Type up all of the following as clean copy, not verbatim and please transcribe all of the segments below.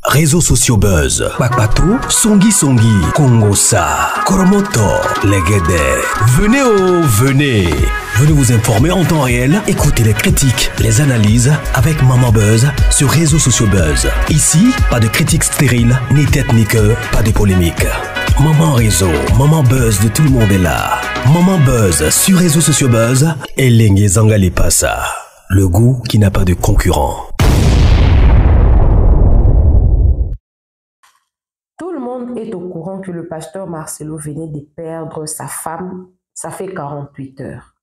Réseaux sociaux buzz, Bakpato, Songi Songi, Kongosa, Koromoto, Legede. Venez. Venez vous informer en temps réel, écoutez les critiques, les analyses avec Maman Buzz sur Réseaux sociaux buzz. Ici, pas de critiques stériles, ni tête ni queue, pas de polémique. Maman Réseau, Maman Buzz de tout le monde est là. Maman Buzz sur Réseaux sociaux buzz et Lengue Zangali Passa. Le goût qui n'a pas de concurrent. Tout le monde est au courant que le pasteur Marcelo venait de perdre sa femme. Ça fait 48 heures.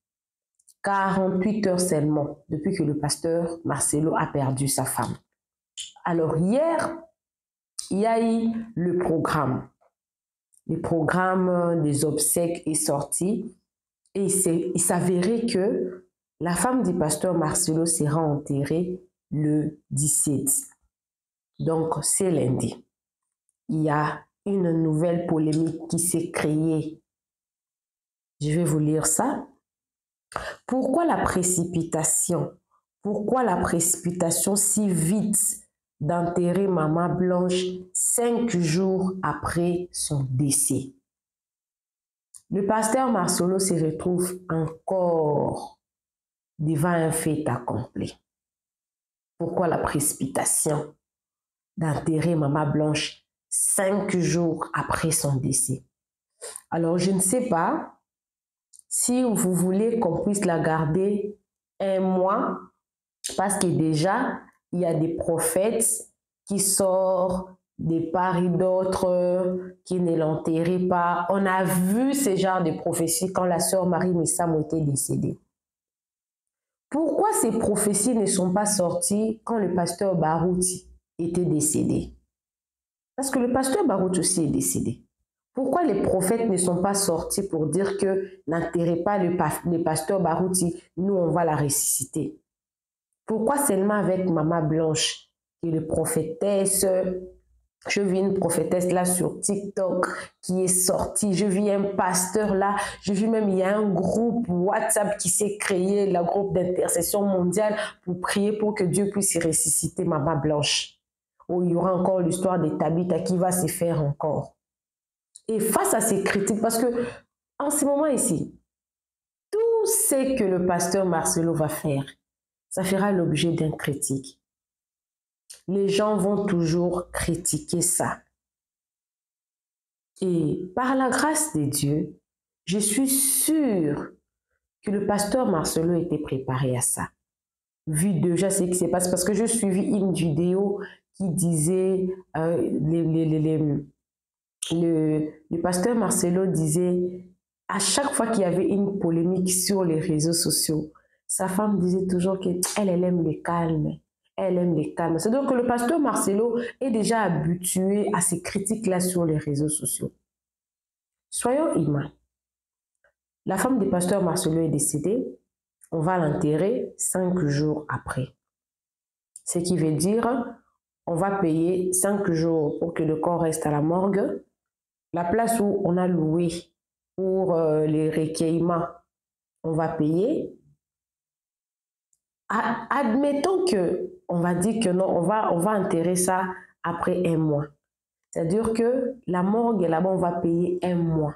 48 heures seulement depuis que le pasteur Marcelo a perdu sa femme. Alors hier, il y a eu le programme. Le programme des obsèques est sorti et il s'avérait que la femme du pasteur Marcelo sera enterrée le 17. Donc c'est lundi. Il y a une nouvelle polémique qui s'est créée. Je vais vous lire ça. Pourquoi la précipitation? Pourquoi la précipitation si vite d'enterrer Maman Blanche 5 jours après son décès? Le pasteur Marcelo se retrouve encore devant un fait accompli. Pourquoi la précipitation d'enterrer Maman Blanche 5 jours après son décès? Alors, je ne sais pas si vous voulez qu'on puisse la garder un mois, parce que déjà, il y a des prophètes qui sortent des parts et d'autres qui ne l'enterraient pas. On a vu ce genre de prophéties quand la sœur Marie Messam était décédée. Pourquoi ces prophéties ne sont pas sorties quand le pasteur Barouti était décédé? Parce que le pasteur Barouti aussi est décédé. Pourquoi les prophètes ne sont pas sortis pour dire que n'enterrez pas le pasteur Barouti, nous on va la ressusciter? Pourquoi seulement avec Maman Blanche, qui est le prophétesse? Je vis une prophétesse là sur TikTok qui est sortie. Je vis un pasteur là. Je vis même, il y a un groupe WhatsApp qui s'est créé, le groupe d'intercession mondiale, pour prier pour que Dieu puisse ressusciter Maman Blanche. Où il y aura encore l'histoire des Tabitha qui va se faire encore. Et face à ces critiques, parce que en ce moment ici, tout ce que le pasteur Marcelo va faire, ça fera l'objet d'une critique. Les gens vont toujours critiquer ça. Et par la grâce de Dieu, je suis sûre que le pasteur Marcelo était préparé à ça. Vu déjà ce qui se passe, parce que je suivis une vidéo qui disait, le pasteur Marcelo disait, à chaque fois qu'il y avait une polémique sur les réseaux sociaux, sa femme disait toujours qu'elle aime le calme. Elle aime le calme. C'est donc que le pasteur Marcelo est déjà habitué à ces critiques-là sur les réseaux sociaux. Soyons humains. La femme du pasteur Marcelo est décédée. On va l'enterrer 5 jours après. Ce qui veut dire, on va payer 5 jours pour que le corps reste à la morgue. La place où on a loué pour les recueillements, on va payer. Admettons que on va dire que non, on va enterrer ça après 1 mois. C'est-à-dire que la morgue là-bas, on va payer 1 mois.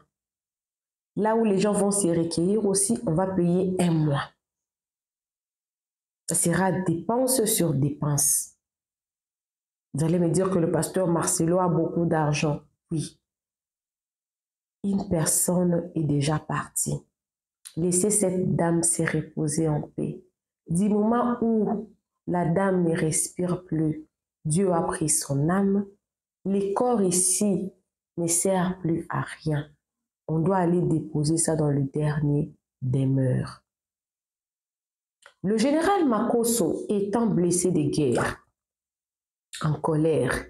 Là où les gens vont se recueillir aussi, on va payer 1 mois. Ça sera dépense sur dépense. Vous allez me dire que le pasteur Marcelo a beaucoup d'argent. Oui. Une personne est déjà partie. Laissez cette dame se reposer en paix. Du moment où la dame ne respire plus, Dieu a pris son âme. Les corps ici ne servent plus à rien. On doit aller déposer ça dans le dernier demeure. Le général Makosso, étant blessé de guerre, en colère,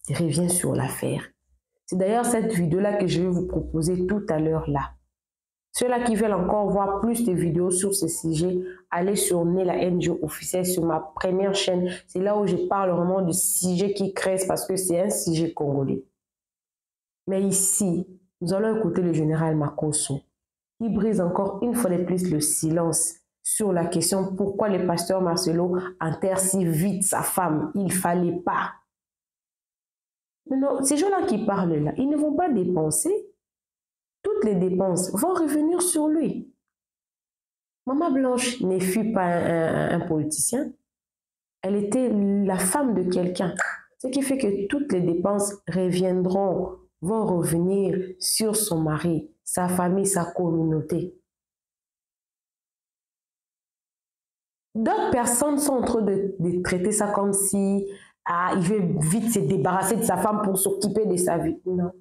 revient sur l'affaire. C'est d'ailleurs cette vidéo-là que je vais vous proposer tout à l'heure là. Ceux-là qui veulent encore voir plus de vidéos sur ce sujet, allez sur Nela NGO officiel sur ma première chaîne. C'est là où je parle vraiment du sujet qui crée parce que c'est un sujet congolais. Mais ici, nous allons écouter le général Makosso qui brise encore une fois de plus le silence sur la question pourquoi le pasteur Marcelo enterre si vite sa femme. Il ne fallait pas. Maintenant, ces gens-là qui parlent là, ils ne vont pas dépenser. Toutes les dépenses vont revenir sur lui. Maman Blanche ne fut pas un politicien. Elle était la femme de quelqu'un. Ce qui fait que toutes les dépenses vont revenir sur son mari, sa famille, sa communauté. D'autres personnes sont en train de traiter ça comme si il veut vite se débarrasser de sa femme pour s'occuper de sa vie. Non.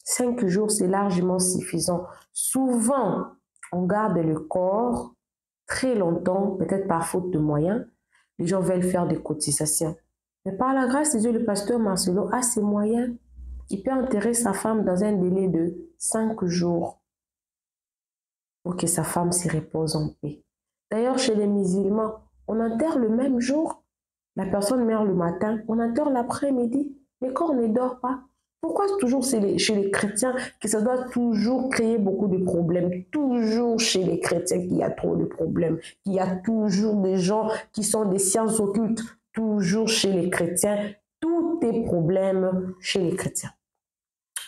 5 jours, c'est largement suffisant. Souvent, on garde le corps très longtemps, peut-être par faute de moyens. Les gens veulent faire des cotisations. Mais par la grâce de Dieu, le pasteur Marcelo a ses moyens. Il peut enterrer sa femme dans un délai de 5 jours pour que sa femme s'y repose en paix. D'ailleurs, chez les musulmans, on enterre le même jour. La personne meurt le matin, on enterre l'après-midi. Le corps ne dort pas. Pourquoi toujours chez les chrétiens que ça doit toujours créer beaucoup de problèmes? Toujours chez les chrétiens qu'il y a trop de problèmes. Qu'il y a toujours des gens qui sont des sciences occultes. Toujours chez les chrétiens. Tout est problème chez les chrétiens.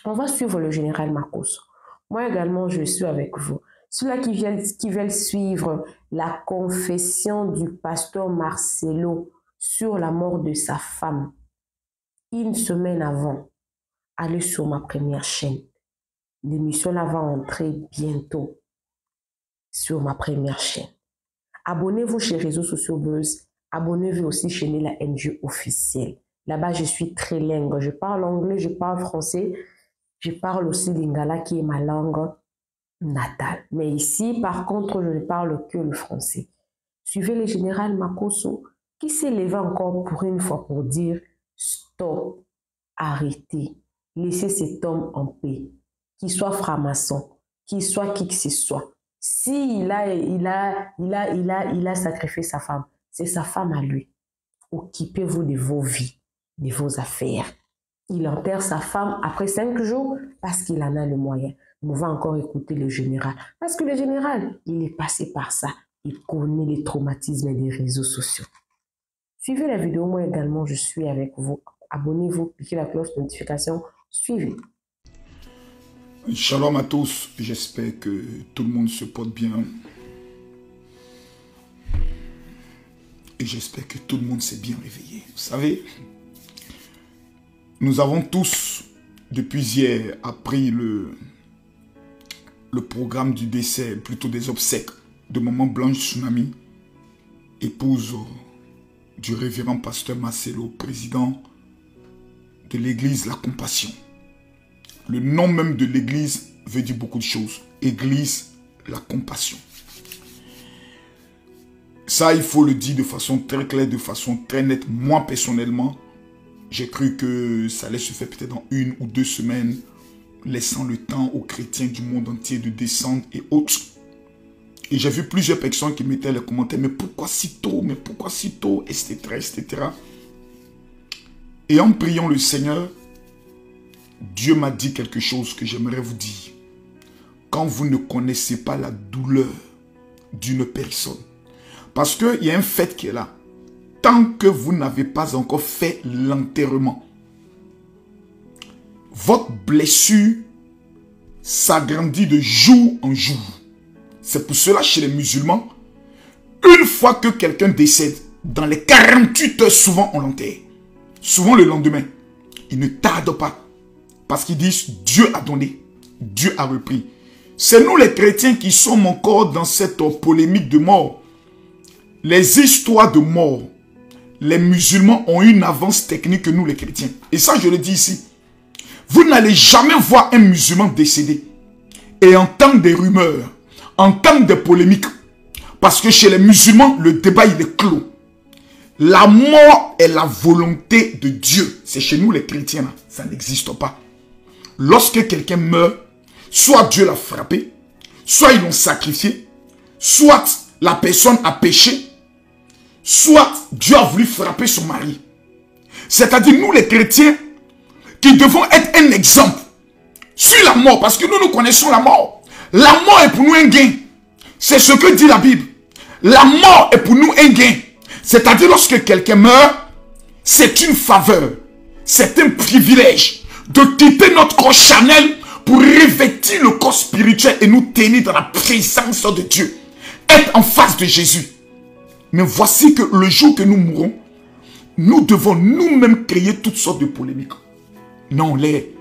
On va suivre le général Marcos. Moi également, je suis avec vous. Ceux-là qui veulent suivre la confession du pasteur Marcelo sur la mort de sa femme, une semaine avant, allez sur ma première chaîne. L'émission là va entrer bientôt sur ma première chaîne. Abonnez-vous chez les réseaux sociaux Buzz. Abonnez-vous aussi chez la NG officielle. Là-bas, je suis trilingue. Je parle anglais, je parle français. Je parle aussi lingala qui est ma langue natale. Mais ici, par contre, je ne parle que le français. Suivez le général Makosso qui s'est levé encore pour une fois pour dire stop, arrêtez. Laissez cet homme en paix, qu'il soit franc-maçon, qu'il soit qui que ce soit. S'il a sacrifié sa femme, c'est sa femme à lui. Occupez-vous de vos vies, de vos affaires. Il enterre sa femme après 5 jours parce qu'il en a le moyen. On va encore écouter le général. Parce que le général, il est passé par ça. Il connaît les traumatismes des réseaux sociaux. Suivez la vidéo, moi également, je suis avec vous. Abonnez-vous, cliquez la cloche de notification. Suivez. Shalom à tous, j'espère que tout le monde se porte bien. Et j'espère que tout le monde s'est bien réveillé. Vous savez, nous avons tous, depuis hier, appris le programme du décès, plutôt des obsèques de Maman Blanche Tsunami, épouse du révérend pasteur Marcelo, président de l'église La Compassion. Le nom même de l'église veut dire beaucoup de choses. Église La Compassion. Ça, il faut le dire de façon très claire, de façon très nette. Moi, personnellement, j'ai cru que ça allait se faire peut-être dans 1 ou 2 semaines, laissant le temps aux chrétiens du monde entier de descendre et autres. Et j'ai vu plusieurs personnes qui mettaient les commentaires, mais pourquoi si tôt, mais pourquoi si tôt, etc., etc. Et en priant le Seigneur, Dieu m'a dit quelque chose que j'aimerais vous dire. Quand vous ne connaissez pas la douleur d'une personne, parce qu'il y a un fait qui est là. Tant que vous n'avez pas encore fait l'enterrement, votre blessure s'agrandit de jour en jour. C'est pour cela, chez les musulmans, une fois que quelqu'un décède, dans les 48 heures, souvent on l'enterre. Souvent le lendemain, ils ne tardent pas. Parce qu'ils disent, Dieu a donné, Dieu a repris. C'est nous les chrétiens qui sommes encore dans cette polémique de mort. Les histoires de mort, les musulmans ont une avance technique que nous les chrétiens. Et ça, je le dis ici. Vous n'allez jamais voir un musulman décédé et entendre des rumeurs, entendre des polémiques. Parce que chez les musulmans, le débat, il est clos. La mort est la volonté de Dieu. C'est chez nous les chrétiens, là. Ça n'existe pas. Lorsque quelqu'un meurt, soit Dieu l'a frappé, soit ils l'ont sacrifié, soit la personne a péché, soit Dieu a voulu frapper son mari. C'est-à-dire nous les chrétiens qui devons être un exemple sur la mort, parce que nous connaissons la mort. La mort est pour nous un gain. C'est ce que dit la Bible. La mort est pour nous un gain. C'est-à-dire lorsque quelqu'un meurt, c'est une faveur. c'est un privilège de quitter notre corps charnel pour revêtir le corps spirituel et nous tenir dans la présence de Dieu. Être en face de Jésus. Mais voici que le jour que nous mourrons, nous devons nous-mêmes créer toutes sortes de polémiques. Non, les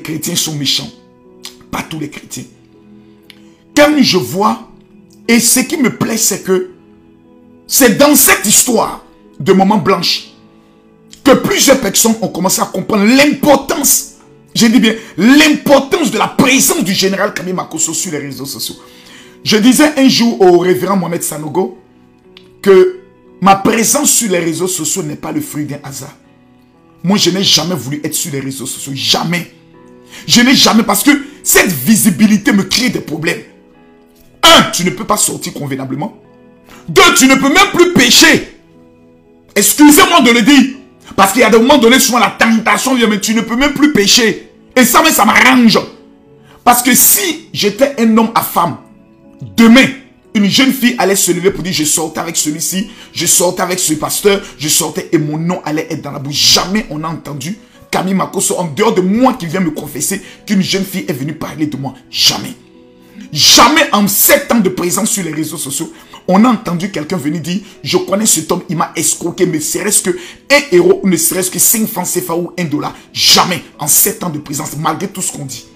chrétiens sont méchants. Pas tous les chrétiens. Quand je vois, et ce qui me plaît, c'est que c'est dans cette histoire de Maman Blanche que plusieurs personnes ont commencé à comprendre l'importance, je dis bien, l'importance de la présence du général Kami Makosso sur les réseaux sociaux. Je disais un jour au révérend Mohamed Sanogo que ma présence sur les réseaux sociaux n'est pas le fruit d'un hasard. Moi, je n'ai jamais voulu être sur les réseaux sociaux. Jamais. Je n'ai jamais, parce que cette visibilité me crée des problèmes. Un, tu ne peux pas sortir convenablement. Deux, tu ne peux même plus pécher. Excusez-moi de le dire. Parce qu'il y a des moments donnés, souvent la tentation vient, mais tu ne peux même plus pécher. Et ça m'arrange. Parce que si j'étais un homme à femme, demain, une jeune fille allait se lever pour dire je sortais avec celui-ci, je sortais avec ce pasteur, je sortais et mon nom allait être dans la bouche. Jamais on a entendu Kami Makosso, en dehors de moi qui vient me confesser, qu'une jeune fille est venue parler de moi. Jamais. Jamais en 7 ans de présence sur les réseaux sociaux, on a entendu quelqu'un venir dire je connais cet homme, il m'a escroqué, mais serait-ce que un héros ou ne serait-ce que 5 francs CFA ou $1. Jamais en 7 ans de présence, malgré tout ce qu'on dit.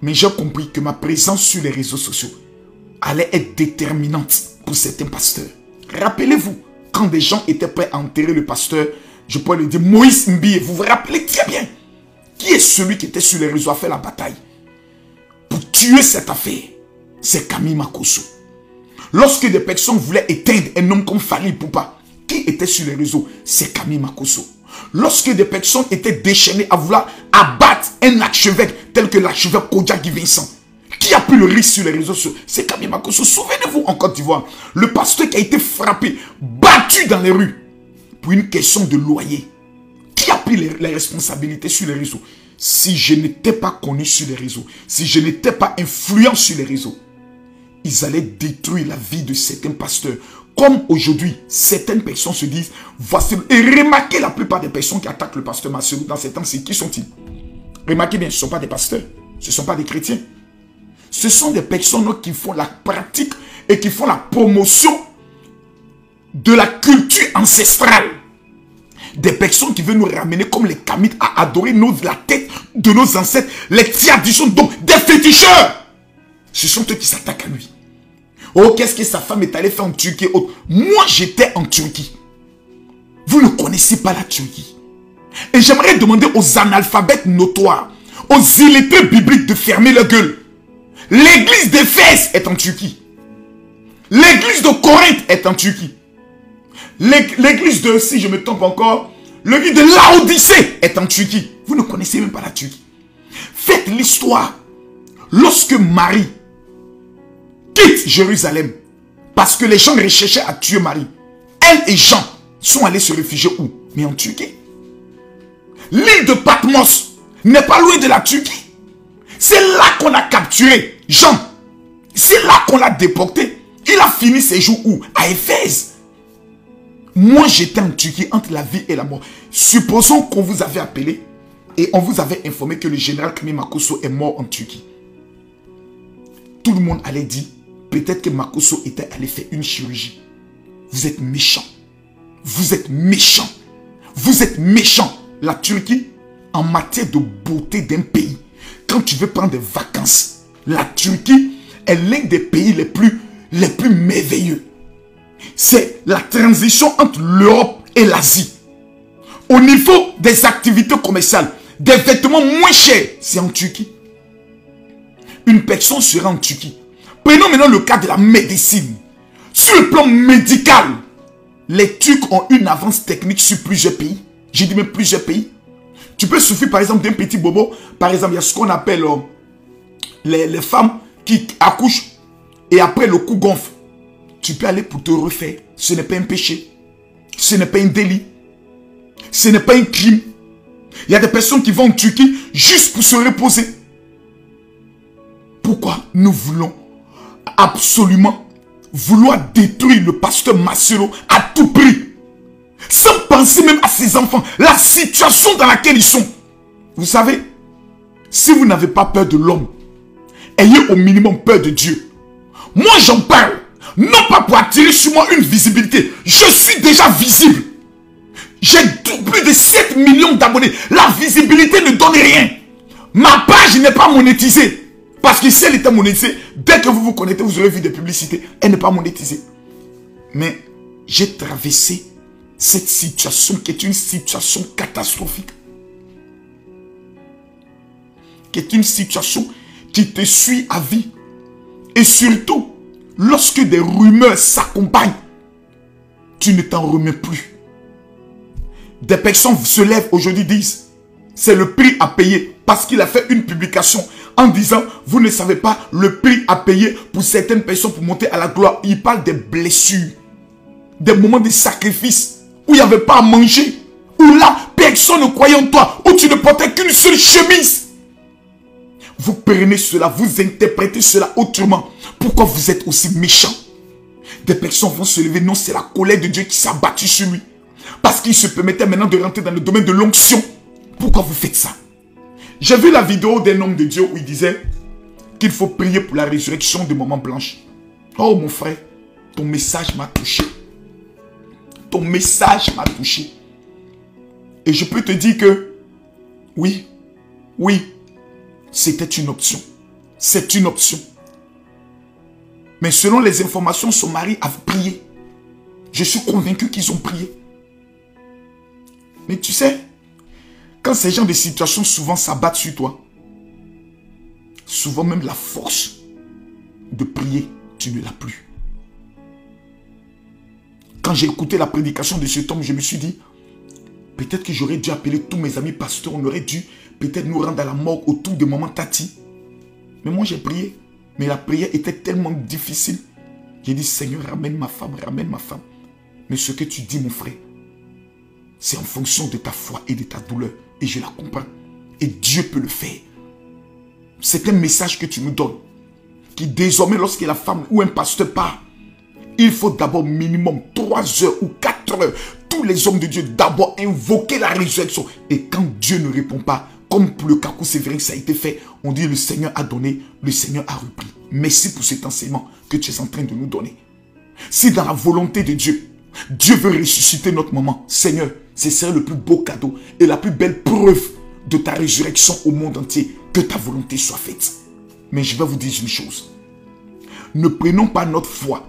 Mais j'ai compris que ma présence sur les réseaux sociaux allait être déterminante pour certains pasteurs. Rappelez-vous, quand des gens étaient prêts à enterrer le pasteur, je pourrais lui dire Moïse Mbiye, vous vous rappelez très bien. Qui est celui qui était sur les réseaux à faire la bataille pour tuer cette affaire? C'est Kami Makosso. Lorsque des personnes voulaient éteindre un homme comme Fally Ipupa, qui était sur les réseaux? C'est Kami Makosso. Lorsque des personnes étaient déchaînées à vouloir abattre un archevêque tel que l'archevêque Kodja Guy Vincent, qui a pris le risque sur les réseaux sociaux? C'est Kami Makosso. Souvenez-vous en Côte d'Ivoire, le pasteur qui a été frappé, battu dans les rues pour une question de loyer. Qui a pris les responsabilités sur les réseaux? Si je n'étais pas connu sur les réseaux, si je n'étais pas influent sur les réseaux, ils allaient détruire la vie de certains pasteurs. Comme aujourd'hui, certaines personnes se disent, voici. Et remarquez la plupart des personnes qui attaquent le pasteur Marcelo dans ces temps-ci, qui sont-ils? Remarquez bien, ce ne sont pas des pasteurs, ce ne sont pas des chrétiens. Ce sont des personnes qui font la pratique et qui font la promotion de la culture ancestrale. Des personnes qui veulent nous ramener comme les Kamites à adorer la tête de nos ancêtres, les traditions, donc des féticheurs. Ce sont eux qui s'attaquent à lui. Oh, qu'est-ce que sa femme est allée faire en Turquie? Oh, moi, j'étais en Turquie. Vous ne connaissez pas la Turquie. Et j'aimerais demander aux analphabètes notoires, aux illettrés bibliques de fermer leur gueule. L'église d'Éphèse est en Turquie. L'église de Corinthe est en Turquie. L'église de, si je me trompe encore, l'église de Laodicée est en Turquie. Vous ne connaissez même pas la Turquie. Faites l'histoire. Lorsque Marie quitte Jérusalem, parce que les gens recherchaient à tuer Marie, elle et Jean sont allés se réfugier où? Mais en Turquie. L'île de Patmos n'est pas loin de la Turquie. C'est là qu'on a capturé Jean. C'est là qu'on l'a déporté. Il a fini ses jours où? À Éphèse. Moi, j'étais en Turquie entre la vie et la mort. Supposons qu'on vous avait appelé et on vous avait informé que le général Kami Makosso est mort en Turquie. Tout le monde allait dire, peut-être que Makosso était allé faire une chirurgie. Vous êtes méchant. Vous êtes méchant. Vous êtes méchant. La Turquie, en matière de beauté d'un pays, quand tu veux prendre des vacances, la Turquie est l'un des pays les plus merveilleux. C'est la transition entre l'Europe et l'Asie. Au niveau des activités commerciales, des vêtements moins chers, c'est en Turquie. Une personne sera en Turquie. Prenons maintenant le cas de la médecine. Sur le plan médical, les Turcs ont une avance technique sur plusieurs pays. J'ai dit même plusieurs pays. Tu peux souffrir par exemple d'un petit bobo. Par exemple, il y a ce qu'on appelle les femmes qui accouchent et après le cou gonfle. Tu peux aller pour te refaire. Ce n'est pas un péché. Ce n'est pas un délit. Ce n'est pas un crime. Il y a des personnes qui vont en Turquie juste pour se reposer. Pourquoi nous voulons absolument vouloir détruire le pasteur Marcelo à tout prix? sans penser même à ses enfants, la situation dans laquelle ils sont. Vous savez, si vous n'avez pas peur de l'homme, ayez au minimum peur de Dieu. Moi, j'en parle, non pas pour attirer sur moi une visibilité. Je suis déjà visible. J'ai plus de 7 millions d'abonnés. La visibilité ne donne rien. Ma page n'est pas monétisée. Parce que si elle était monétisée, dès que vous vous connectez, vous aurez vu des publicités. Elle n'est pas monétisée. Mais j'ai traversé cette situation qui est une situation catastrophique. Qui est une situation qui te suit à vie. Et surtout, lorsque des rumeurs s'accompagnent, tu ne t'en remets plus. Des personnes se lèvent aujourd'hui, disent, c'est le prix à payer parce qu'il a fait une publication en disant, vous ne savez pas le prix à payer pour certaines personnes pour monter à la gloire. Il parle des blessures, des moments de sacrifice où il n'y avait pas à manger, où là, personne ne croyait en toi, où tu ne portais qu'une seule chemise. Vous prenez cela, vous interprétez cela autrement. Pourquoi vous êtes aussi méchant? Des personnes vont se lever, non, c'est la colère de Dieu qui s'est abattue sur lui. Parce qu'il se permettait maintenant de rentrer dans le domaine de l'onction. Pourquoi vous faites ça? J'ai vu la vidéo d'un homme de Dieu où il disait qu'il faut prier pour la résurrection de Maman Blanche. Oh mon frère, ton message m'a touché. Ton message m'a touché. Et je peux te dire que, oui, c'était une option. C'est une option. Mais selon les informations, son mari a prié. Je suis convaincu qu'ils ont prié. Mais tu sais, quand ces gens de situations souvent s'abattent sur toi, souvent même la force de prier, tu ne l'as plus. Quand j'ai écouté la prédication de cet homme, je me suis dit, peut-être que j'aurais dû appeler tous mes amis pasteurs, on aurait dû peut-être nous rendre à la mort autour de maman Tati. Mais moi j'ai prié, mais la prière était tellement difficile. J'ai dit, Seigneur, ramène ma femme, ramène ma femme. Mais ce que tu dis, mon frère, c'est en fonction de ta foi et de ta douleur. Et je la comprends. Et Dieu peut le faire. C'est un message que tu nous donnes. Qui désormais, lorsque la femme ou un pasteur part, il faut d'abord minimum 3 heures ou 4 heures. Tous les hommes de Dieu d'abord invoquer la résurrection. Et quand Dieu ne répond pas, comme pour le Kakou Séverin, ça a été fait, on dit le Seigneur a donné, le Seigneur a repris. Merci pour cet enseignement que tu es en train de nous donner. Si dans la volonté de Dieu, Dieu veut ressusciter notre maman, Seigneur, ce serait le plus beau cadeau et la plus belle preuve de ta résurrection au monde entier. Que ta volonté soit faite. Mais je vais vous dire une chose. Ne prenons pas notre foi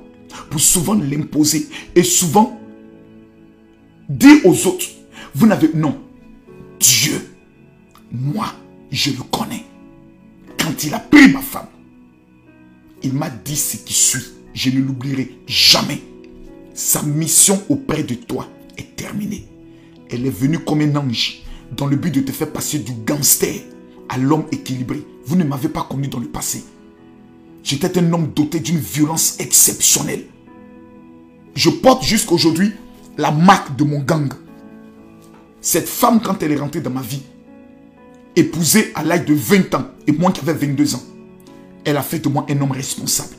pour souvent l'imposer et souvent dire aux autres, vous n'avez... Non. Dieu, moi, je le connais. Quand il a pris ma femme, il m'a dit ce qui suit. Je ne l'oublierai jamais. Sa mission auprès de toi est terminée. Elle est venue comme un ange dans le but de te faire passer du gangster à l'homme équilibré. Vous ne m'avez pas connu dans le passé. J'étais un homme doté d'une violence exceptionnelle. Je porte jusqu'à aujourd'hui la marque de mon gang. Cette femme, quand elle est rentrée dans ma vie, épousée à l'âge de 20 ans, et moi qui avais 22 ans, elle a fait de moi un homme responsable.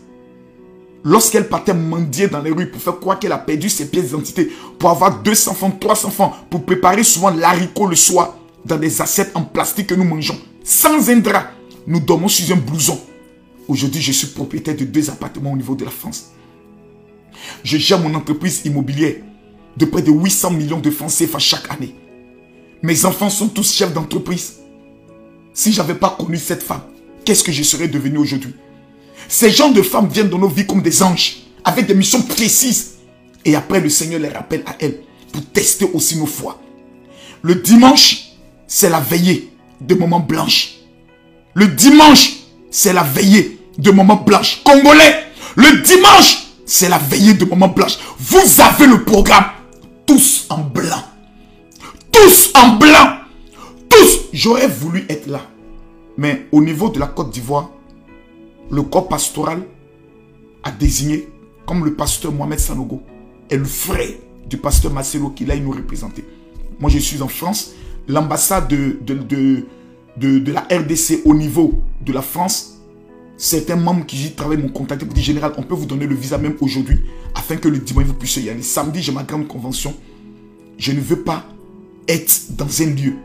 Lorsqu'elle partait mendier dans les rues pour faire croire qu'elle a perdu ses pièces d'identité, pour avoir 200 francs, 300 francs, pour préparer souvent l'haricot le soir dans des assiettes en plastique que nous mangeons, sans un drap, nous dormons sur un blouson. Aujourd'hui, je suis propriétaire de 2 appartements au niveau de la France. Je gère mon entreprise immobilière de près de 800 millions de francs CFA chaque année. Mes enfants sont tous chefs d'entreprise. Si je n'avais pas connu cette femme, qu'est-ce que je serais devenu aujourd'hui? Ces gens de femmes viennent dans nos vies comme des anges, avec des missions précises. Et après, le Seigneur les rappelle à elles pour tester aussi nos foi. Le dimanche, c'est la veillée de Maman Blanche. Le dimanche, c'est la veillée de Maman Blanche. Congolais, le dimanche, c'est la veillée de Maman Blanche. Vous avez le programme. Tous en blanc. Tous en blanc. Tous. J'aurais voulu être là. Mais au niveau de la Côte d'Ivoire, le corps pastoral a désigné comme le pasteur Mohamed Sanogo est le frère du pasteur Marcelo qui là il nous représentait. Moi je suis en France. L'ambassade de la RDC au niveau de la France, certains membres qui y travaillent m'ont contacté pour dire général, on peut vous donner le visa même aujourd'hui afin que le dimanche vous puissiez y aller. Samedi j'ai ma grande convention je ne veux pas être dans un lieu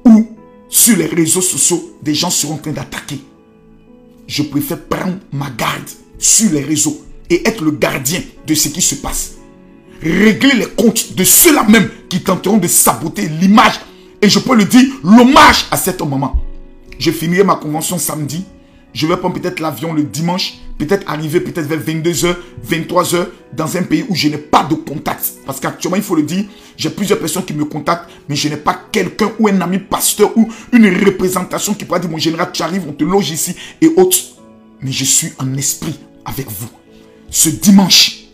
où, sur les réseaux sociaux, des gens seront en train d'attaquer. Je préfère prendre ma garde sur les réseaux et être le gardien de ce qui se passe. Régler les comptes de ceux-là même qui tenteront de saboter l'image et je peux le dire, l'hommage à cet moment. Je finirai ma convention samedi. Je vais prendre peut-être l'avion le dimanche, peut-être arriver peut-être vers 22h, 23h dans un pays où je n'ai pas de contact. Parce qu'actuellement, il faut le dire, j'ai plusieurs personnes qui me contactent, mais je n'ai pas quelqu'un ou un ami pasteur ou une représentation qui pourra dire, mon général, tu arrives, on te loge ici et autres. Mais je suis en esprit avec vous. Ce dimanche,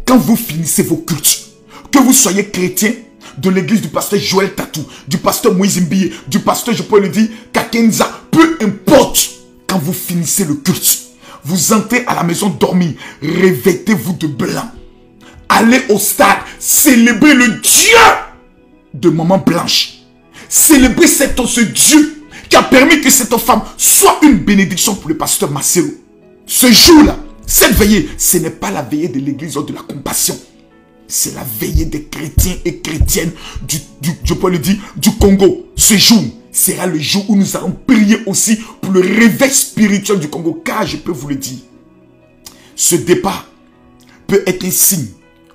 quand vous finissez vos cultes, que vous soyez chrétien de l'église du pasteur Joël Tatou, du pasteur Moïse Mbiye, du pasteur, je peux le dire, Kakenza, peu importe. Quand vous finissez le culte, vous entrez à la maison dormir, revêtez-vous de blanc. Allez au stade, célébrez le Dieu de Maman Blanche. Célébrez ce Dieu qui a permis que cette femme soit une bénédiction pour le pasteur Marcelo. Ce jour-là, cette veillée, ce n'est pas la veillée de l'église de la compassion. C'est la veillée des chrétiens et chrétiennes je peux le dire, du Congo. Ce jour sera le jour où nous allons prier aussi pour le réveil spirituel du Congo. Car je peux vous le dire, ce départ peut être un signe,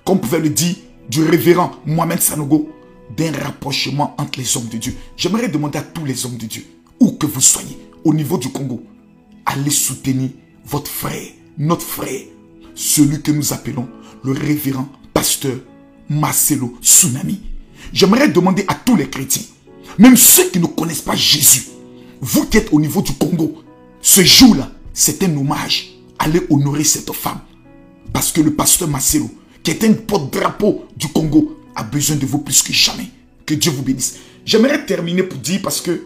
comme pouvait le dire, du révérend Mohamed Sanogo, d'un rapprochement entre les hommes de Dieu. J'aimerais demander à tous les hommes de Dieu, où que vous soyez, au niveau du Congo, allez soutenir votre frère, notre frère, celui que nous appelons le révérend pasteur Marcelo Tsunami. J'aimerais demander à tous les chrétiens, même ceux qui ne connaissent pas Jésus, vous qui êtes au niveau du Congo, ce jour-là, c'est un hommage. Allez honorer cette femme. Parce que le pasteur Marcelo, qui est un porte-drapeau du Congo, a besoin de vous plus que jamais. Que Dieu vous bénisse. J'aimerais terminer pour dire, parce que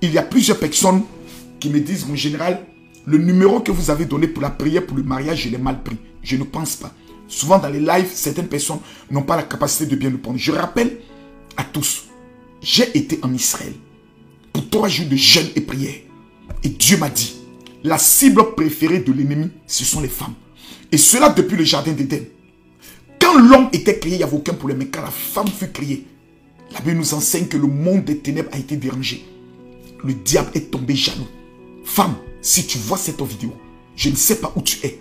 il y a plusieurs personnes qui me disent, mon général, le numéro que vous avez donné pour la prière pour le mariage, je l'ai mal pris. Je ne pense pas. Souvent dans les lives, certaines personnes n'ont pas la capacité de bien le prendre. Je rappelle à tous, j'ai été en Israël pour 3 jours de jeûne et prière. Et Dieu m'a dit, la cible préférée de l'ennemi, ce sont les femmes. Et cela depuis le jardin d'Éden. Quand l'homme était créé, il n'y avait aucun problème. Mais quand la femme fut créée, la Bible nous enseigne que le monde des ténèbres a été dérangé. Le diable est tombé jaloux. Femme, si tu vois cette vidéo, je ne sais pas où tu es.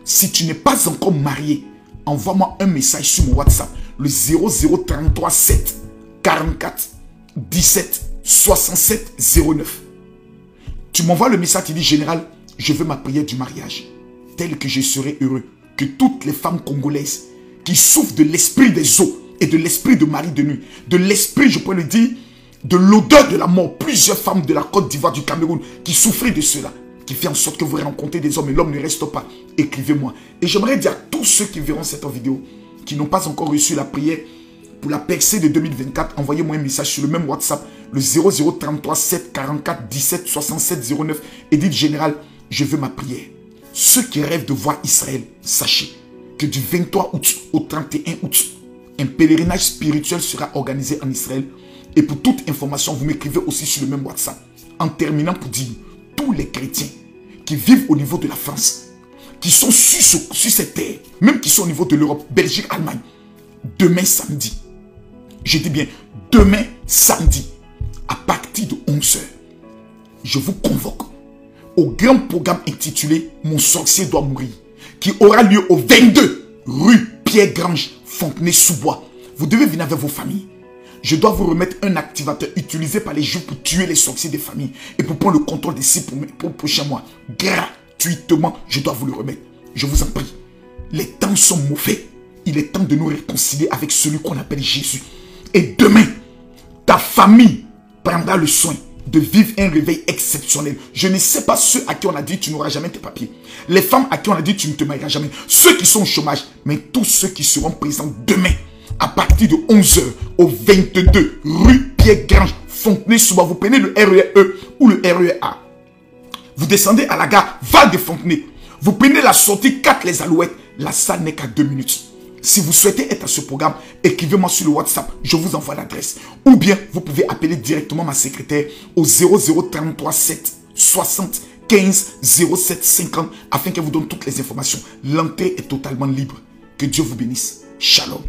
Si tu n'es pas encore marié, envoie-moi un message sur mon WhatsApp. Le 0033 7 44 17 67 09. Tu m'envoies le message, tu dis, général, je veux ma prière du mariage. Tel que je serai heureux. Que toutes les femmes congolaises qui souffrent de l'esprit des eaux et de l'esprit de mari de nuit, de l'esprit, je peux le dire, de l'odeur de la mort. Plusieurs femmes de la Côte d'Ivoire, du Cameroun, qui souffraient de cela, qui fait en sorte que vous rencontrez des hommes et l'homme ne reste pas. Écrivez-moi. Et j'aimerais dire à tous ceux qui verront cette vidéo, qui n'ont pas encore reçu la prière pour la percée de 2024, envoyez-moi un message sur le même WhatsApp, le 0033 7 44 17 67 09, et dites, général, je veux ma prière. Ceux qui rêvent de voir Israël, sachez que du 23 août au 31 août, un pèlerinage spirituel sera organisé en Israël. Et pour toute information, vous m'écrivez aussi sur le même WhatsApp. En terminant pour dire, tous les chrétiens qui vivent au niveau de la France, qui sont sur cette terre, même qui sont au niveau de l'Europe, Belgique, Allemagne, demain samedi, je dis bien demain samedi, à partir de 11h, je vous convoque au grand programme intitulé « Mon sorcier doit mourir » qui aura lieu au 22 rue Pierre-Grange, Fontenay-sous-Bois. Vous devez venir avec vos familles. Je dois vous remettre un activateur utilisé par les Juifs pour tuer les sorciers des familles et pour prendre le contrôle des sites pour le prochain mois. Gratuitement, je dois vous le remettre. Je vous en prie. Les temps sont mauvais. Il est temps de nous réconcilier avec celui qu'on appelle Jésus. Et demain, ta famille prendra le soin de vivre un réveil exceptionnel. Je ne sais pas ceux à qui on a dit tu n'auras jamais tes papiers. Les femmes à qui on a dit tu ne te marieras jamais. Ceux qui sont au chômage. Mais tous ceux qui seront présents demain à partir de 11h au 22 rue Pierre-Grange, Fontenay-sous-Bois. Vous prenez le RER-E ou le RER-A. Vous descendez à la gare Val de Fontenay. Vous prenez la sortie 4 les Alouettes. La salle n'est qu'à 2 minutes. Si vous souhaitez être à ce programme, écrivez-moi sur le WhatsApp, je vous envoie l'adresse. Ou bien, vous pouvez appeler directement ma secrétaire au 0033 7 60 15 07 50 afin qu'elle vous donne toutes les informations. L'entrée est totalement libre. Que Dieu vous bénisse. Shalom.